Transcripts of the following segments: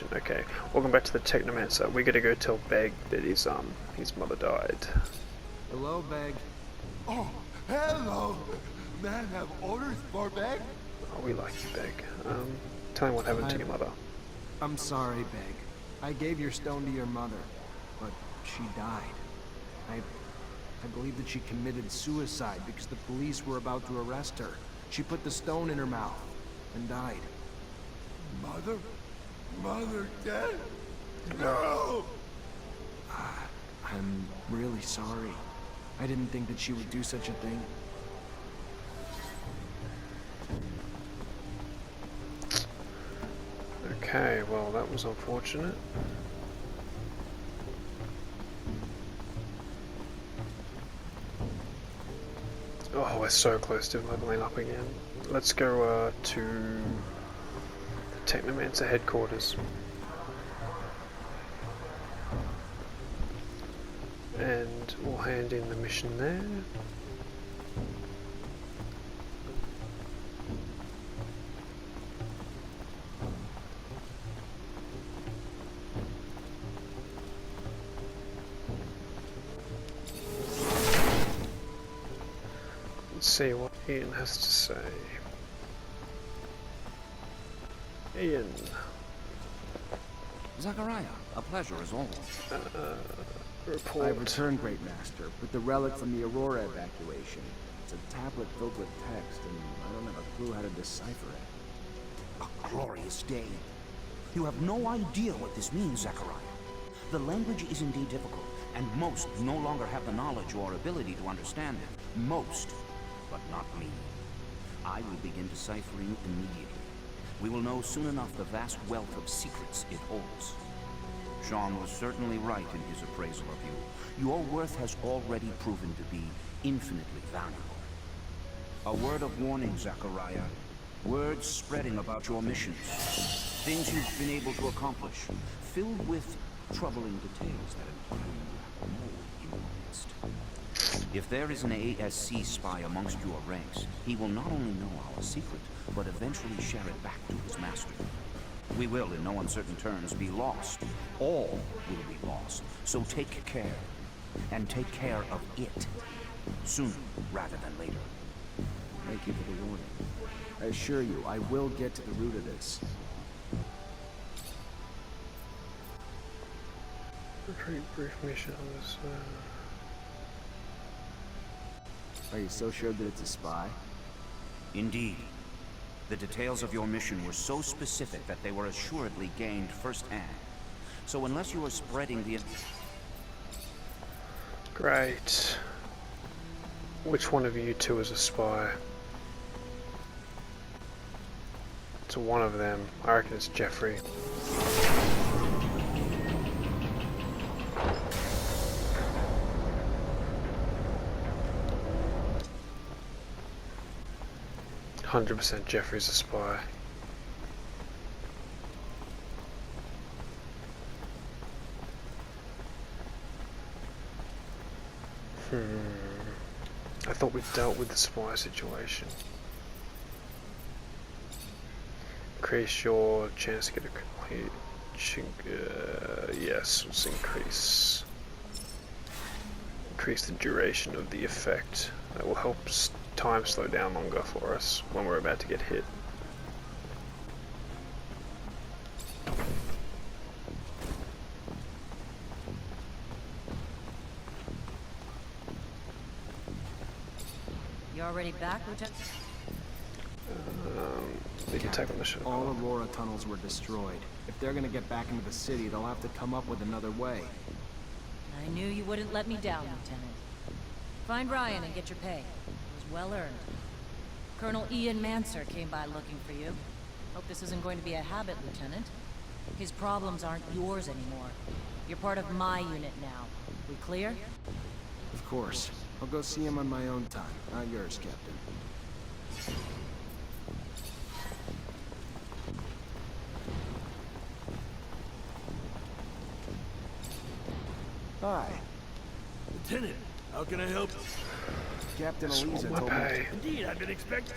mission. Okay, welcome back to the Technomancer. We gotta go tell Beg that his mother died. Hello, Beg. Oh, hello. Man, have orders for Beg? Oh, we like you, Beg. Tell him what happened to your mother. I'm sorry, Beg. I gave your stone to your mother, but she died. I believe that she committed suicide because the police were about to arrest her. She put the stone in her mouth and died. Mother dead? No! I'm really sorry. I didn't think that she would do such a thing. Okay, well that was unfortunate. Oh, we're so close to leveling up again. Let's go to the Technomancer headquarters. And we'll hand in the mission there. Let's see what Ian has to say. Ian. Zachariah, a pleasure as always. Report. I've returned, Great Master, with the relic from the Aurora evacuation. It's a tablet filled with text, and I don't have a clue how to decipher it. A glorious day. You have no idea what this means, Zachariah. The language is indeed difficult, and most no longer have the knowledge or ability to understand it. Most, but not me. I will begin deciphering immediately. We will know soon enough the vast wealth of secrets it holds. Jean was certainly right in his appraisal of you. Your worth has already proven to be infinitely valuable. A word of warning, Zachariah. Words spreading about your missions. Things you've been able to accomplish. Filled with troubling details that imply you have more in your midst. If there is an ASC spy amongst your ranks, he will not only know our secret, but eventually share it back to his master. We will, in no uncertain terms, be lost. All will be lost. So take care. And take care of it. Sooner rather than later. Thank you for the warning. I assure you, I will get to the root of this. Retreat brief mission on this. Are you so sure that it's a spy? Indeed. The details of your mission were so specific that they were assuredly gained firsthand. So unless you are spreading the... Great. Which one of you two is a spy? It's one of them. I reckon it's Jeffrey. %, Jeffrey's a spy. I thought we dealt with the spy situation. Increase your chance to get a complete. Yes, let's increase the duration of the effect. That will help time slow down longer for us when we're about to get hit. You already back, Lieutenant? We can take on the ship. All Aurora tunnels were destroyed. If they're gonna get back into the city, they'll have to come up with another way. I knew you wouldn't let me down, Lieutenant. Find Ryan and get your pay. It was well earned. Colonel Ian Mancer came by looking for you. Hope this isn't going to be a habit, Lieutenant. His problems aren't yours anymore. You're part of my unit now. We clear? Of course. I'll go see him on my own time, not yours, Captain. Hi. Lieutenant, how can I help you? Captain That's Eliza what told my me... pay. Indeed, I've been expecting.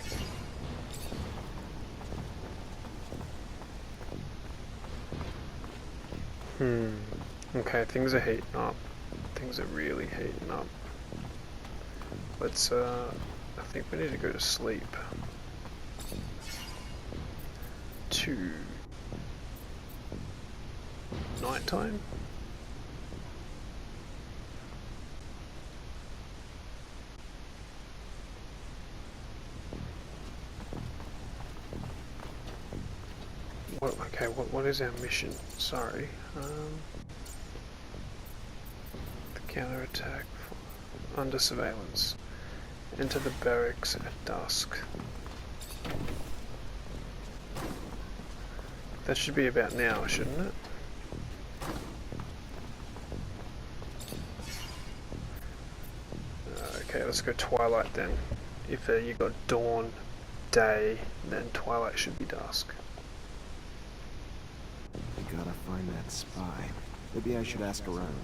Okay, things are heating up. Things are really heating up. Let's, I think we need to go to sleep. To nighttime? Okay, what is our mission? Sorry. The counterattack under surveillance. Enter the barracks at dusk. That should be about now, shouldn't it? Okay, let's go twilight then. If you got dawn, day, then twilight should be dusk. I gotta find that spy. Maybe I should ask around.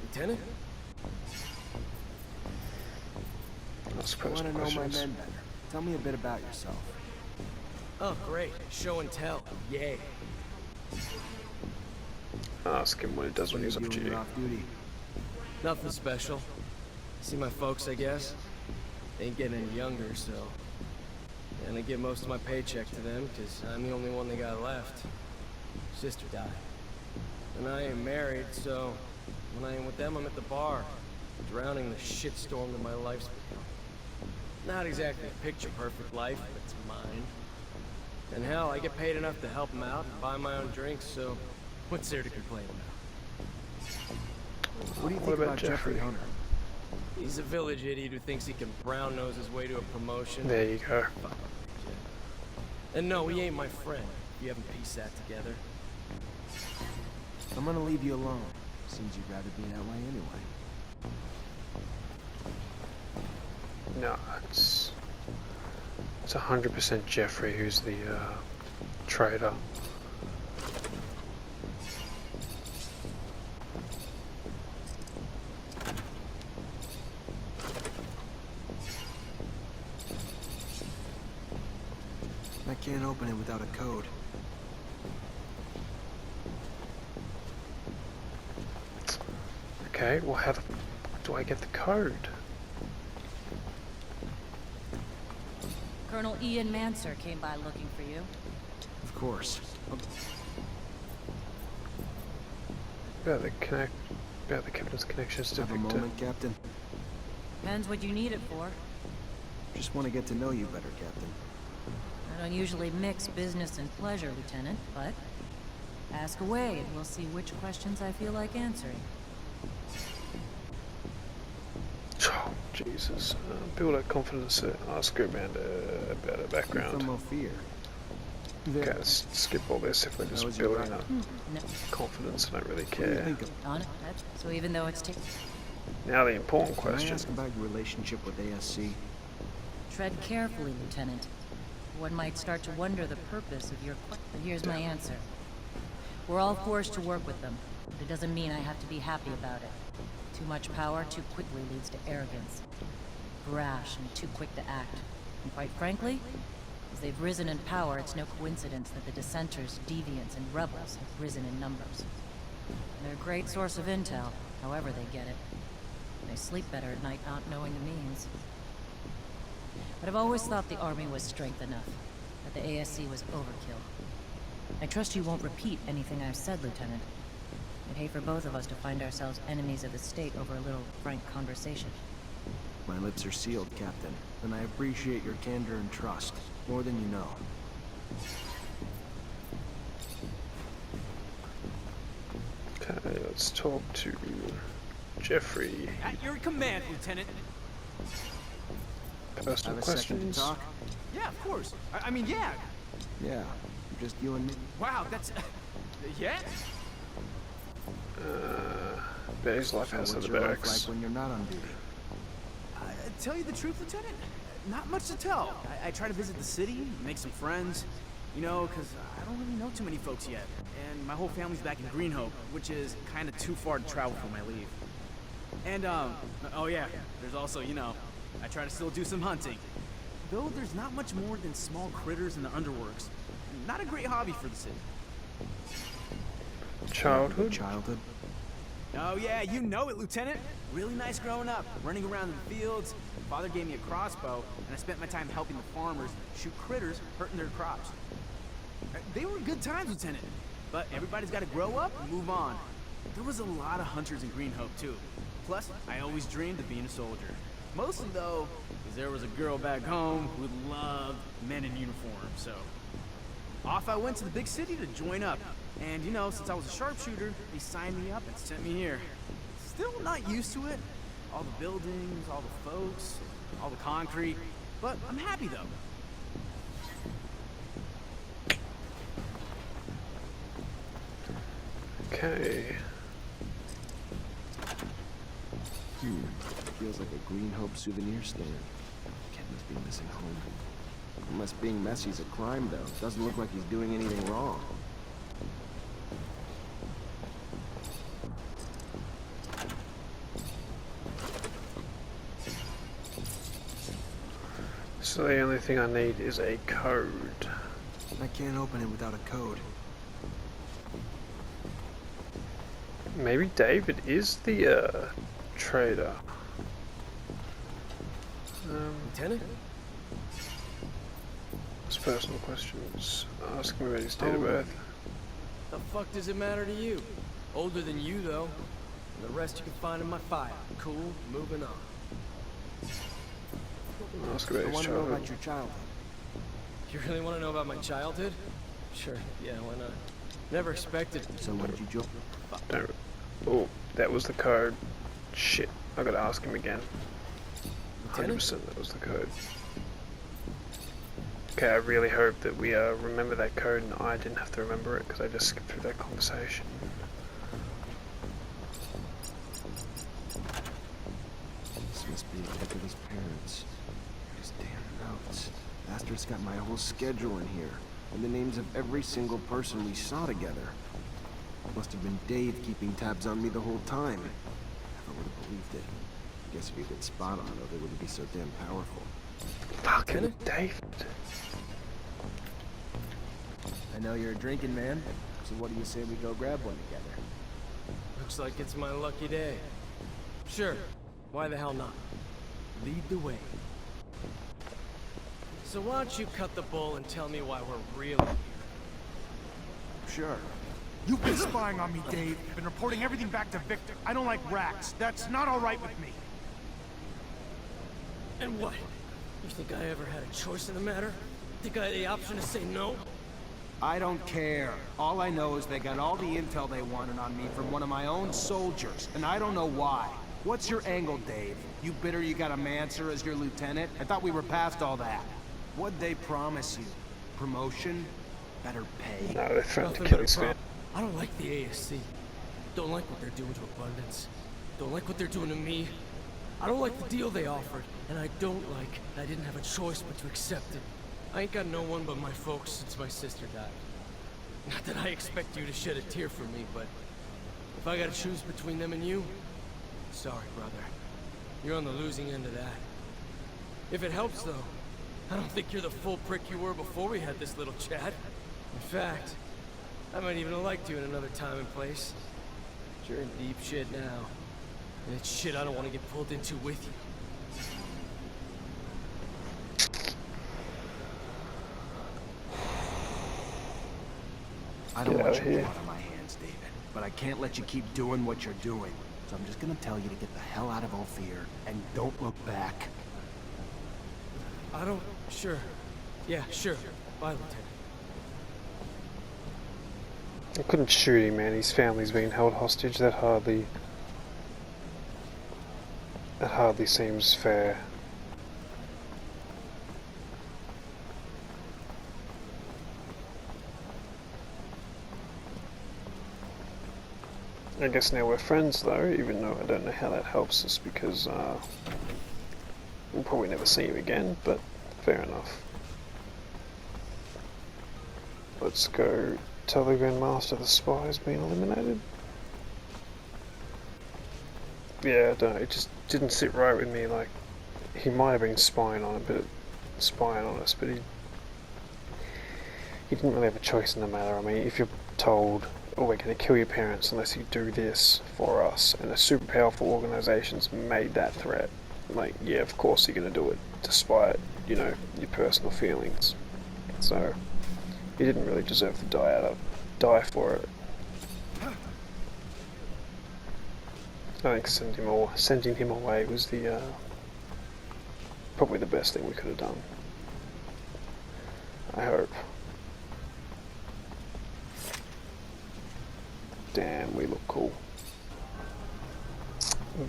Lieutenant? I want to know my men better. Tell me a bit about yourself. Oh, great. Show and tell. Yay. Ask him what he does when he's off What do you do duty. when you're off duty? Nothing special. See my folks, I guess. They ain't getting any younger, so... And I give most of my paycheck to them, because I'm the only one they got left. Sister died. And I ain't married, so... When I ain't with them, I'm at the bar. Drowning the shitstorm that my life's become. Not exactly a picture-perfect life, but it's mine. And hell, I get paid enough to help them out and buy my own drinks, so... What's there to complain about? What do you What think about about Jeffrey Jeffrey? Hunter? He's a village idiot who thinks he can brown-nose his way to a promotion. There you go. Fuck. And no, he ain't my friend. You haven't pieced that together. I'm gonna leave you alone. Seems you'd rather be that way anyway. No, it's 100% Jeffrey who's the traitor. I can't open it without a code. Okay, well how do I get the code? Colonel Ian Mancer came by looking for you. Of course. About the captain's connections to Have a Victor. moment, Captain? Depends what you need it for. Just want to get to know you better, Captain. I don't usually mix business and pleasure, Lieutenant, but ask away and we'll see which questions I feel like answering. Oh, Jesus. Build our confidence, ask her about her You're background. from Ophir. Okay, let's skip all this if we're That was just your building right. up No, confidence. I don't really What do you care. think of... on it. So even though it's Now the important Can I question. ask about your relationship with ASC? tread carefully, Lieutenant. One might start to wonder the purpose of your question. But here's my answer. We're all forced to work with them. But it doesn't mean I have to be happy about it. Too much power too quickly leads to arrogance. Brash and too quick to act. And quite frankly, as they've risen in power, it's no coincidence that the dissenters, deviants, and rebels have risen in numbers. They're a great source of intel, however they get it. They sleep better at night not knowing the means. But I've always thought the army was strength enough, that the ASC was overkill. I trust you won't repeat anything I've said, Lieutenant. I'd hate for both of us to find ourselves enemies of the state over a little frank conversation. My lips are sealed, Captain, and I appreciate your candor and trust, more than you know. Okay, let's talk to Jeffrey. At your command, Lieutenant. Personal Have a second questions. to talk? Yeah, of course. I mean, yeah. Yeah, just you and me. Wow, that's... yeah? Bet his life So has at what's the your life barracks. like when you're not on duty? Tell you the truth, Lieutenant? Not much to tell. I try to visit the city, make some friends. You know, because I don't really know too many folks yet. And my whole family's back in Greenhope, which is kind of too far to travel for my leave. And, oh yeah, there's also, you know, I try to still do some hunting. Though there's not much more than small critters in the underworks. Not a great hobby for the city. Childhood? Childhood? Oh yeah, you know it, Lieutenant. Really nice growing up, running around in the fields. Father gave me a crossbow, and I spent my time helping the farmers shoot critters hurting their crops. They were good times, Lieutenant. But everybody's got to grow up and move on. There was a lot of hunters in Green Hope, too. Plus, I always dreamed of being a soldier. Mostly, though, because there was a girl back home who loved men in uniform, so... Off I went to the big city to join up. And, you know, since I was a sharpshooter, they signed me up and sent me here. Still not used to it. All the buildings, all the folks, all the concrete. But I'm happy, though. Okay. Feels like a Green Hope souvenir stand. Kid must be missing home. Unless being messy's a crime, though. Doesn't look like he's doing anything wrong. So the only thing I need is a code. I can't open it without a code. Maybe David is the trader. Lieutenant? It's personal questions. Ask him about his date of birth. The fuck does it matter to you? Older than you, though. And the rest you can find in my file. Cool, moving on. Ask about I his want to know childhood. about your childhood. You really want to know about my childhood? Sure, yeah, why not? Never expected. So when did you join? Don't. Oh, that was the code. Shit, I gotta ask him again. 100% that was the code. Okay, I really hope that we remember that code and I didn't have to remember it because I just skipped through that conversation. This must be a pic of his parents. His damn notes. Bastard's got my whole schedule in here, and the names of every single person we saw together. Must have been Dave keeping tabs on me the whole time. Never would have believed it. Guess if you could spot on it, they wouldn't be so damn powerful. Fucking David. I know you're a drinking man, so what do you say we go grab one together? Looks like it's my lucky day. Sure, why the hell not? Lead the way. So why don't you cut the bull and tell me why we're really here? Sure. You've been spying on me, Dave. Been reporting everything back to Victor. I don't like rats. That's not all right with me. And what? You think I ever had a choice in the matter? Think I had the option to say no? I don't care. All I know is they got all the intel they wanted on me from one of my own soldiers, and I don't know why. What's your angle, Dave? You bitter you got a Mancer as your lieutenant? I thought we were past all that. What'd they promise you? Promotion? Better pay? No, they're trying to Nothing kill but a his family. problem. I don't like the ASC. Don't like what they're doing to Abundance. Don't like what they're doing to me. I don't like the deal they offered, and I don't like I didn't have a choice but to accept it. I ain't got no one but my folks since my sister died. Not that I expect you to shed a tear for me, but if I gotta choose between them and you, sorry, brother. You're on the losing end of that. If it helps, though, I don't think you're the full prick you were before we had this little chat. In fact, I might even have liked you in another time and place. But you're in deep shit now. And it's shit I don't want to get pulled into with you. I don't Get want out you of here. out of my hands, David. But I can't let you keep doing what you're doing. So I'm just gonna tell you to get the hell out of Ophir and don't look back. I don't... Sure. Yeah, sure. Bye, Lieutenant. I couldn't shoot him, man. His family's being held hostage. That hardly seems fair. I guess now we're friends though, even though I don't know how that helps us because we'll probably never see him again, but fair enough. Let's go tell the Grandmaster the spy's been eliminated. Yeah, I don't know, it just didn't sit right with me, like, he might have been spying on us, but he didn't really have a choice in the matter. I mean, if you're told, oh, we're going to kill your parents unless you do this for us, and a super powerful organization's made that threat, like, yeah, of course you're going to do it, despite, you know, your personal feelings. So, he didn't really deserve to die for it. I think sending him away was the probably the best thing we could have done. I hope. Damn, we look cool.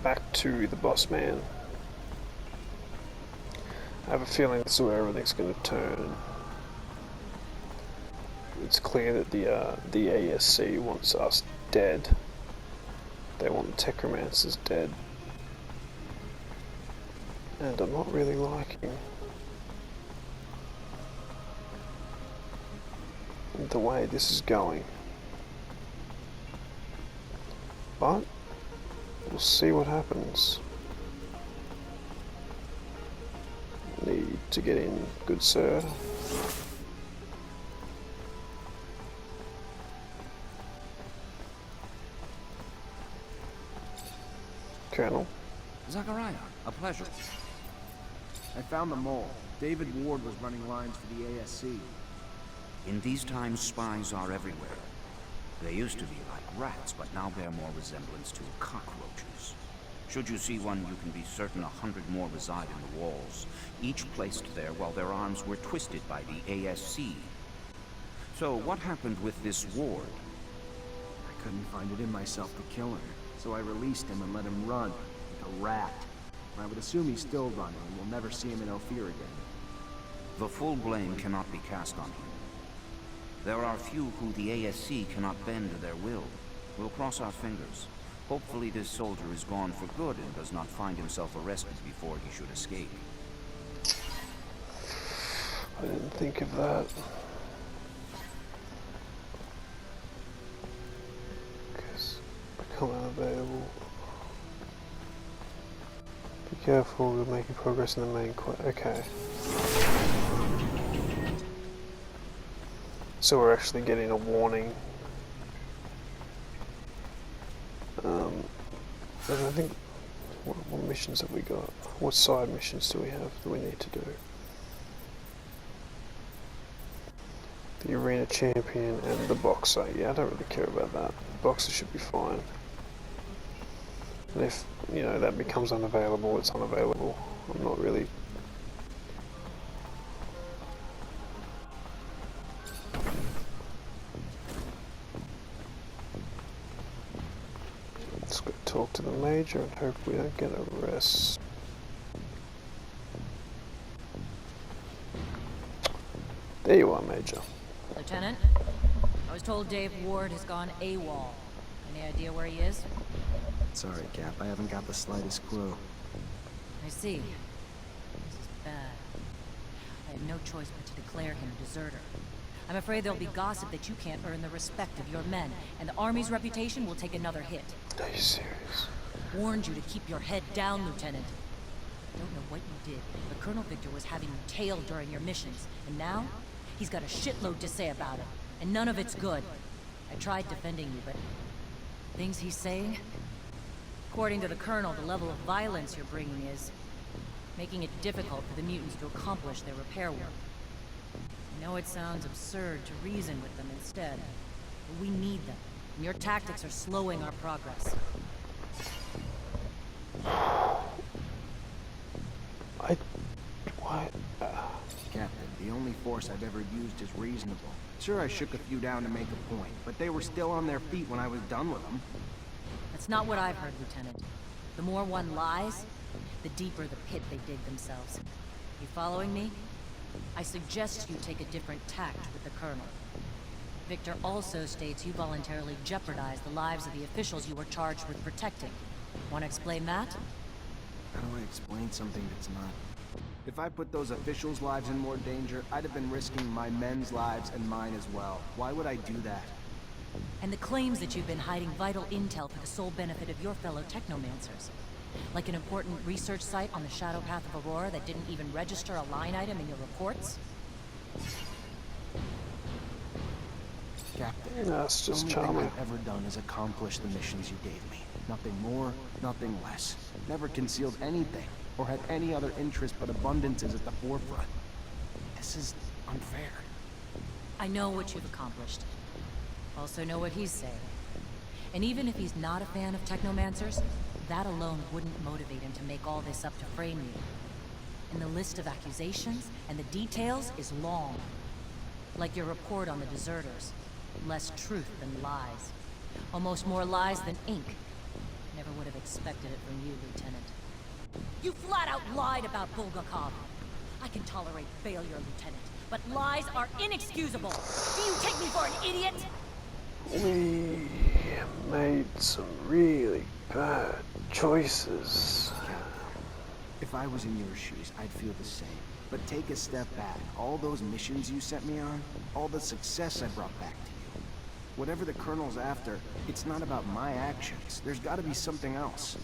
Back to the boss man. I have a feeling this is where everything's going to turn. It's clear that the ASC wants us dead. They want the Technomancers dead. And I'm not really liking the way this is going. But we'll see what happens. Need to get in, good sir. Colonel. Zachariah, a pleasure. I found the mole. David Ward was running lines for the ASC. In these times, spies are everywhere. They used to be like rats, but now bear more resemblance to cockroaches. Should you see one, you can be certain 100 more reside in the walls, each placed there while their arms were twisted by the ASC. So, what happened with this Ward? I couldn't find it in myself to kill him, so I released him and let him run, like a rat. I would assume he's still running, and we'll never see him in Ophir again. The full blame cannot be cast on him. There are few who the ASC cannot bend to their will. We'll cross our fingers. Hopefully this soldier is gone for good and does not find himself arrested before he should escape. I didn't think of that. Because become unavailable. Be careful, we're making progress in the main quest. Okay. So we're actually getting a warning. And I think, what missions have we got? What side missions do we have that we need to do? The arena champion and the boxer. Yeah, I don't really care about that. The boxer should be fine. And if, you know, that becomes unavailable, it's unavailable. I'm not really... Let's go talk to the major and hope we don't get arrested. There you are, Major. Lieutenant, I was told Dave Ward has gone AWOL. Any idea where he is? Sorry, Cap, I haven't got the slightest clue. I see. This is bad. I have no choice but to declare him a deserter. I'm afraid there'll be gossip that you can't earn the respect of your men, and the Army's reputation will take another hit. Are you serious? Warned you to keep your head down, Lieutenant. I don't know what you did, but Colonel Victor was having you tailed during your missions, and now he's got a shitload to say about it, and none of it's good. I tried defending you, but things he's saying? According to the Colonel, the level of violence you're bringing is making it difficult for the mutants to accomplish their repair work. I know it sounds absurd to reason with them instead, but we need them, and your tactics are slowing our progress. What? Captain, the only force I've ever used is reasonable. Sure, I shook a few down to make a point, but they were still on their feet when I was done with them. That's not what I've heard, Lieutenant. The more one lies, the deeper the pit they dig themselves. You following me? I suggest you take a different tact with the Colonel. Victor also states you voluntarily jeopardized the lives of the officials you were charged with protecting. Want to explain that? How do I explain something that's not? If I put those officials' lives in more danger, I'd have been risking my men's lives and mine as well. Why would I do that? And the claims that you've been hiding vital intel for the sole benefit of your fellow Technomancers. Like an important research site on the shadow path of Aurora that didn't even register a line item in your reports? Captain, That's the just only charming. thing I've ever done is accomplish the missions you gave me. Nothing more, nothing less. Never concealed anything, or had any other interest but abundance is at the forefront. This is unfair. I know what you've accomplished. Also know what he's saying. And even if he's not a fan of Technomancers, that alone wouldn't motivate him to make all this up to frame you. And the list of accusations and the details is long. Like your report on the deserters. Less truth than lies. Almost more lies than ink. Never would have expected it from you, Lieutenant. You flat out lied about Bulgakov. I can tolerate failure, Lieutenant, but lies are inexcusable. Do you take me for an idiot? We made some really bad choices. If I was in your shoes, I'd feel the same. But take a step back. All those missions you sent me on, all the success I brought back to you. Whatever the Colonel's after, it's not about my actions. There's gotta be something else.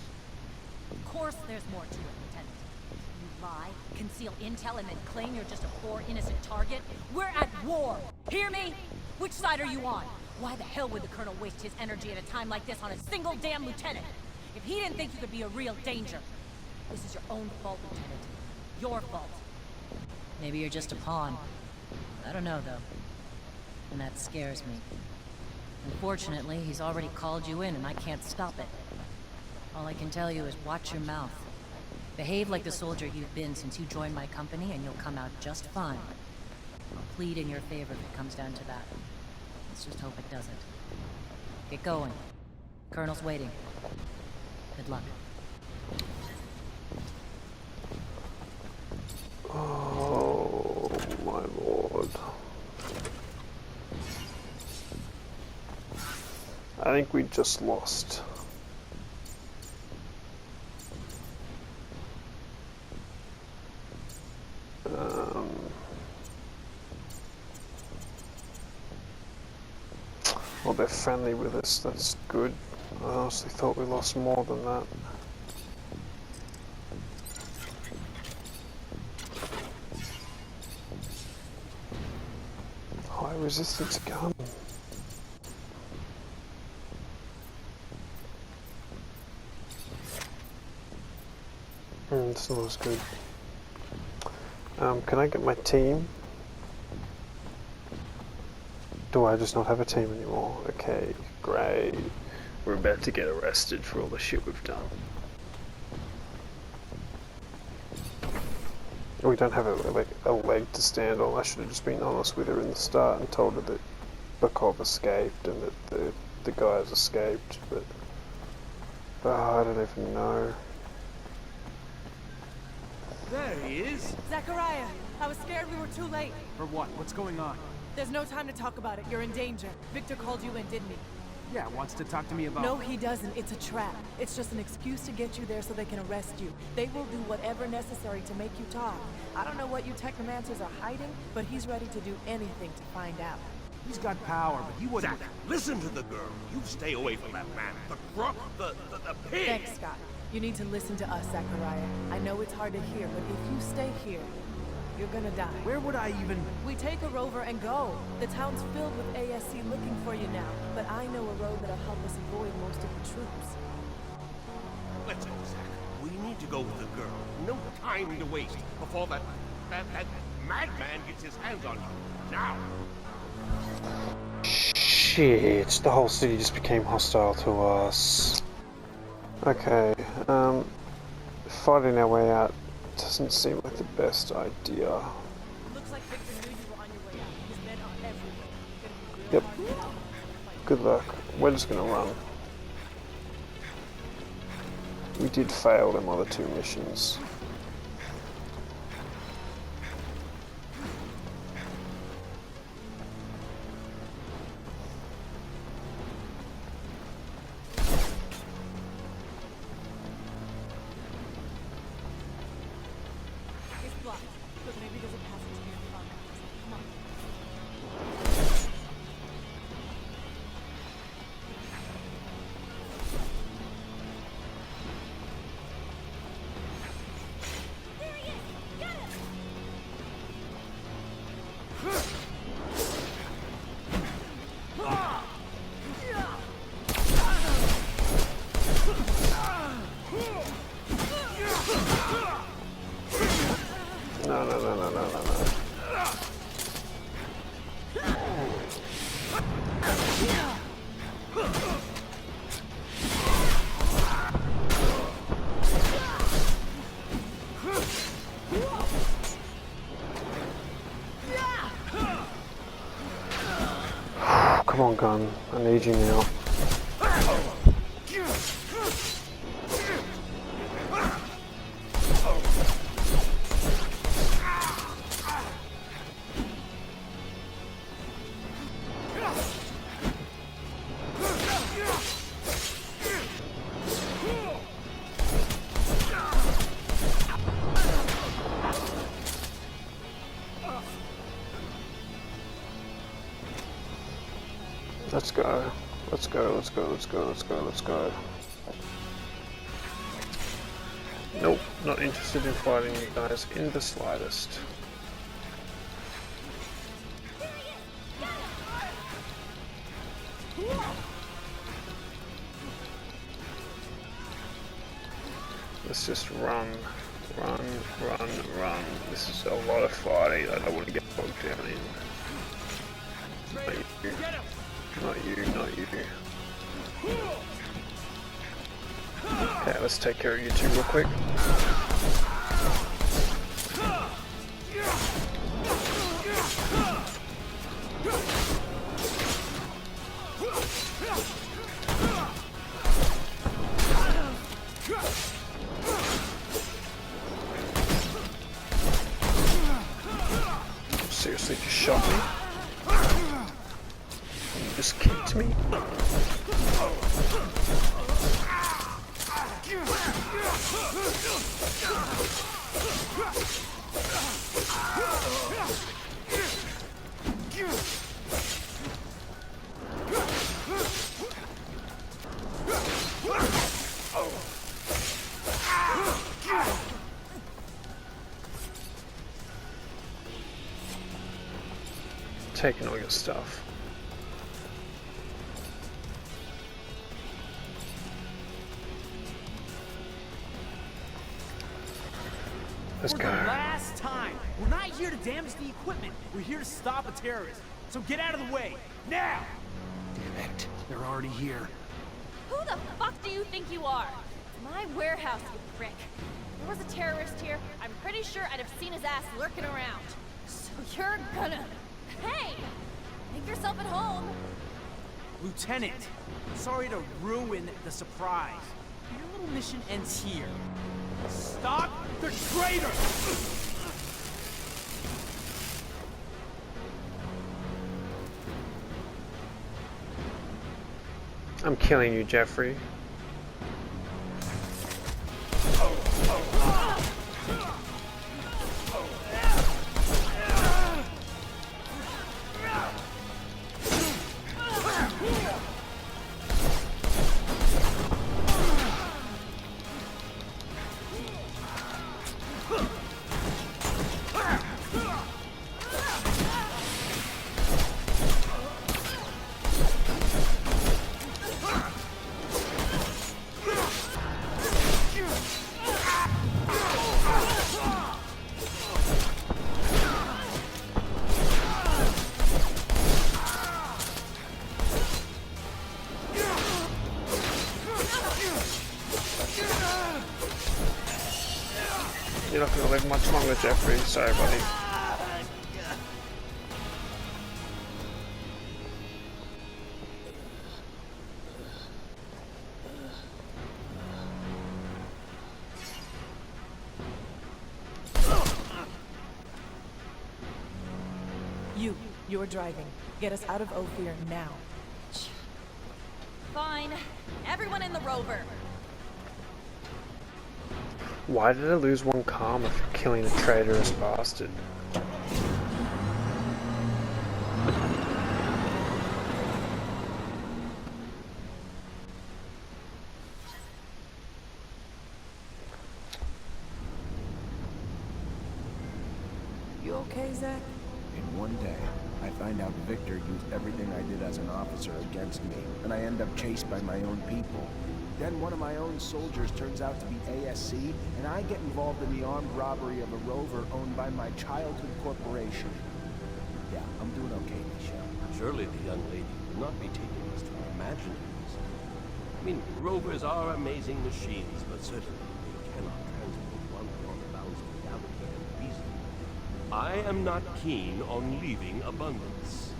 Of course there's more to it, Lieutenant. You lie, conceal intel, and then claim you're just a poor, innocent target? We're at war! Hear me? Which side are you on? Why the hell would the Colonel waste his energy at a time like this on a single damn lieutenant? If he didn't think you could be a real danger. This is your own fault, Lieutenant. Your fault. Maybe you're just a pawn. I don't know, though. And that scares me. Unfortunately, he's already called you in and I can't stop it. All I can tell you is watch your mouth. Behave like the soldier you've been since you joined my company and you'll come out just fine. I'll plead in your favor if it comes down to that. Let's just hope it doesn't. Get going. Colonel's waiting. Good luck. Oh my lord. I think we just lost. Well, they're friendly with us, that's good. I honestly thought we lost more than that. High resistance gun. It's not as good. Can I get my team? Do I just not have a team anymore? Okay, great. We're about to get arrested for all the shit we've done. We don't have a leg to stand on. I should have just been honest with her in the start and told her that Bakov escaped and that the guys escaped, but I don't even know. There he is. Zachariah, I was scared we were too late. For what? What's going on? There's no time to talk about it. You're in danger. Victor called you in, didn't he? Yeah, wants to talk to me about... No, he doesn't. It's a trap. It's just an excuse to get you there so they can arrest you. They will do whatever necessary to make you talk. I don't know what you Technomancers are hiding, but he's ready to do anything to find out. He's got power, but he wouldn't... Zach, listen to the girl. You stay away from that man. The crook, the pig. Thanks, Scott. You need to listen to us, Zachariah. I know it's hard to hear, but if you stay here, you're gonna die. Where would I even... We take a rover and go. The town's filled with ASC looking for you now, but I know a road that'll help us avoid most of the troops. Let's go, Zach. We need to go with the girl. No time to waste before that madman gets his hands on you. Now! Shit, the whole city just became hostile to us. Okay, fighting our way out doesn't seem like the best idea. Looks like Victor knew you were on your way out. His men are everywhere. Yep. Good luck. We're just gonna run. We did fail them other two missions. It's blocked. Look, maybe there's a passage here. Come on. No, no, no, no, no, no, no. Come on, gun. I need you now. Let's go. Let's go, let's go, let's go, let's go, let's go. Nope, not interested in fighting you guys in the slightest. Let's just run, run, run, run. This is a lot of fighting. I don't want to get bogged down in. Not you. Not you, not you. Okay, let's take care of you two real quick. Seriously, just shot me? You just kicked me? Taking all your stuff. Let's For go. the last time, we're not here to damage the equipment. We're here to stop a terrorist. So get out of the way, now! Damn it, they're already here. Who the fuck do you think you are? It's my warehouse, you prick. If there was a terrorist here, I'm pretty sure I'd have seen his ass lurking around. So you're gonna... Hey! Make yourself at home. Lieutenant, sorry to ruin the surprise. Your little mission ends here. Stop the traitor! I'm killing you, Jeffrey. You're not gonna live much longer, Jeffrey. Sorry, buddy. You're driving. Get us out of Ophir now. Fine. Everyone in the rover. Why did I lose one karma for killing a traitorous bastard? You okay, Zach? In one day, I find out Victor used everything I did as an officer against me, and I end up chased by my own people. Then one of my own soldiers turns out to be ASC, and I get involved in the armed robbery of a rover owned by my childhood corporation. Yeah, I'm doing okay, Nisha. Surely the young lady will not be taking us to imaginaries. I mean, rovers are amazing machines, but certainly they cannot transport one beyond the bounds of reality and reason. I am not keen on leaving Abundance.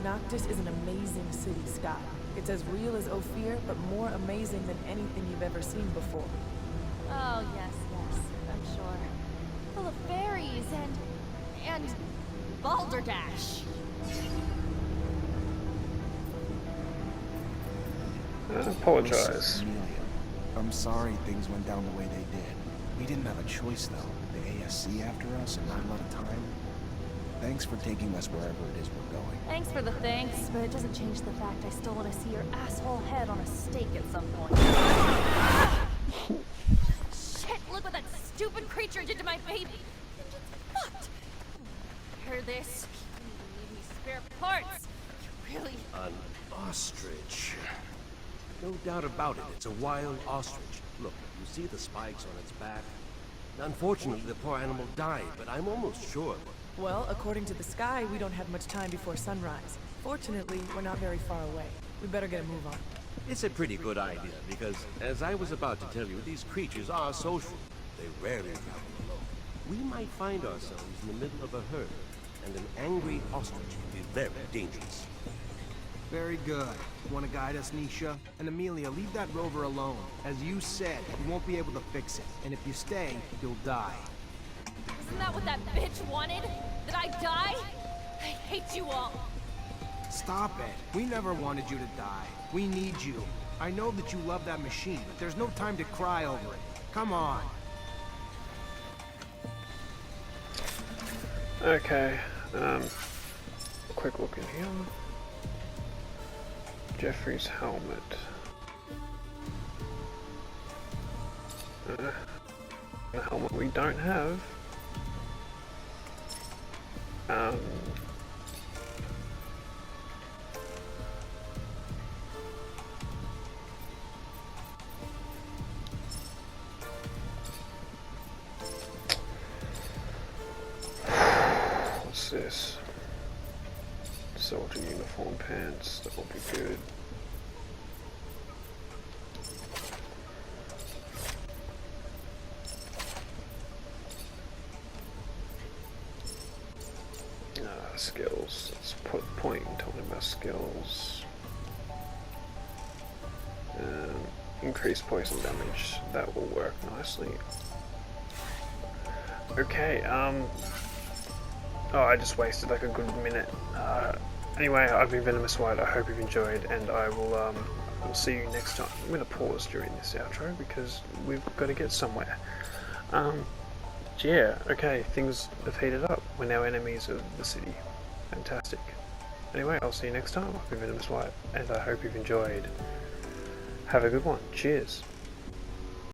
Noctis is an amazing city, Scott. It's as real as Ophir, but more amazing than anything you've ever seen before. Oh, yes, I'm sure. Full of fairies and balderdash. I apologize. Listen, Amelia, I'm sorry things went down the way they did. We didn't have a choice, though. The ASC after us and not a lot of time. Thanks for taking us wherever it is we're going. Thanks for the thanks, but it doesn't change the fact I still want to see your asshole head on a stake at some point. Shit, look what that stupid creature did to my baby. It's fucked. Hear this? You need me spare parts. You really... An ostrich. No doubt about it, it's a wild ostrich. Look, you see the spikes on its back? Unfortunately, the poor animal died, but I'm almost sure that... Well, according to the sky, we don't have much time before sunrise. Fortunately, we're not very far away. We better get a move on. It's a pretty good idea, because, as I was about to tell you, these creatures are social. They rarely travel alone. We might find ourselves in the middle of a herd, and an angry ostrich can be very dangerous. Very good. Want to guide us, Nisha? And Amelia, leave that rover alone. As you said, you won't be able to fix it. And if you stay, you'll die. Isn't that what that bitch wanted? That I die? I hate you all. Stop it. We never wanted you to die. We need you. I know that you love that machine, but there's no time to cry over it. Come on. Okay, quick look in here. Jeffrey's helmet. The helmet we don't have. What's this? Soldier uniform pants, that will be good. Skills. Let's put point and talking about skills. Increase poison damage. That will work nicely. Okay, oh, I just wasted like a good minute. Anyway, I've been Venomous White. I hope you've enjoyed, and I will I'll see you next time. I'm going to pause during this outro because we've got to get somewhere. Yeah, okay, things have heated up. We're now enemies of the city. Fantastic. Anyway, I'll see you next time. I've been Venomous White, and I hope you've enjoyed. Have a good one. Cheers.